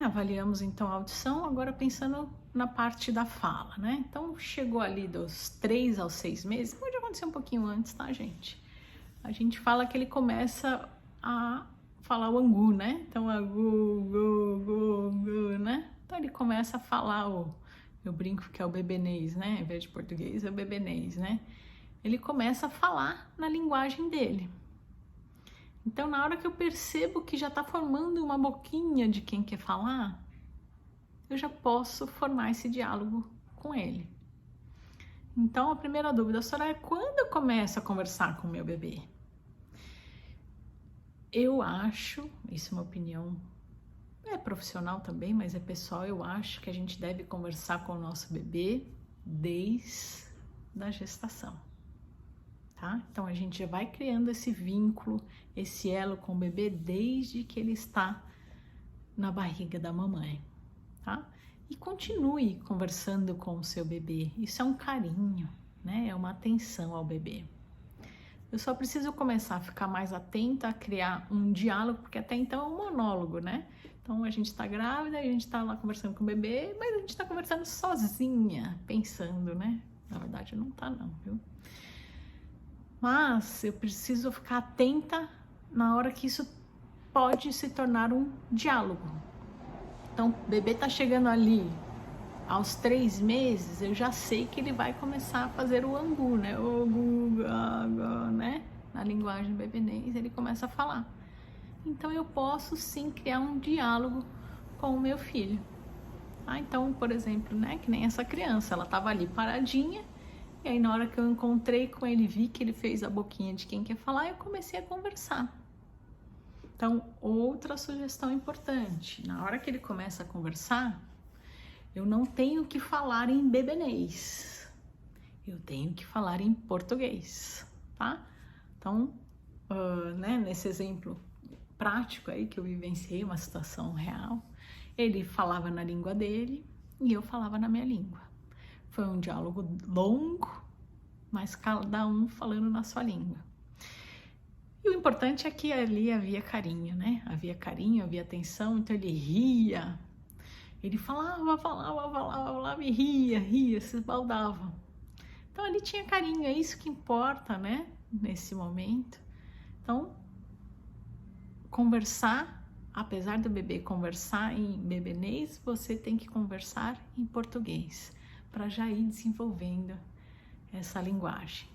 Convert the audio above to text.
Avaliamos então a audição, agora pensando na parte da fala, né? Então chegou ali dos 3 aos 6 meses, pode acontecer um pouquinho antes, tá, gente? A gente fala que ele começa a falar o angu, né? Então angu, gu, gu, gu, né? Então ele começa a falar eu brinco que é o bebenês, né? Em vez de português é o bebenês, né? Ele começa a falar na linguagem dele. Então, na hora que eu percebo que já está formando uma boquinha de quem quer falar, eu já posso formar esse diálogo com ele. Então, a primeira dúvida, Soraya, é quando eu começo a conversar com o meu bebê? Eu acho, isso é uma opinião, é profissional também, mas é pessoal, eu acho que a gente deve conversar com o nosso bebê desde a gestação. Tá? Então a gente já vai criando esse vínculo, esse elo com o bebê desde que ele está na barriga da mamãe, tá? E continue conversando com o seu bebê. Isso é um carinho, né? É uma atenção ao bebê. Eu só preciso começar a ficar mais atenta, a criar um diálogo, porque até então é um monólogo, né? Então a gente está grávida, a gente está lá conversando com o bebê, mas a gente está conversando sozinha, pensando, né? Na verdade não tá não, viu? Mas eu preciso ficar atenta na hora que isso pode se tornar um diálogo. Então, o bebê tá chegando ali aos 3 meses, eu já sei que ele vai começar a fazer o angu, né? O gu, ga, ga, né? Na linguagem bebenês, ele começa a falar. Então, eu posso sim criar um diálogo com o meu filho. Ah, então, por exemplo, né? Que nem essa criança, ela tava ali paradinha. E aí, na hora que eu encontrei com ele, vi que ele fez a boquinha de quem quer falar, eu comecei a conversar. Então, outra sugestão importante, na hora que ele começa a conversar, eu não tenho que falar em bebenês, eu tenho que falar em português, tá? Então, né, nesse exemplo prático aí que eu vivenciei, uma situação real, ele falava na língua dele e eu falava na minha língua. Foi um diálogo longo, mas cada um falando na sua língua. E o importante é que ali havia carinho, né? Havia carinho, havia atenção, então ele ria. Ele falava e ria, se esbaldava. Então ali tinha carinho, é isso que importa, né? Nesse momento. Então, conversar, apesar do bebê conversar em bebenês, você tem que conversar em português, para já ir desenvolvendo essa linguagem.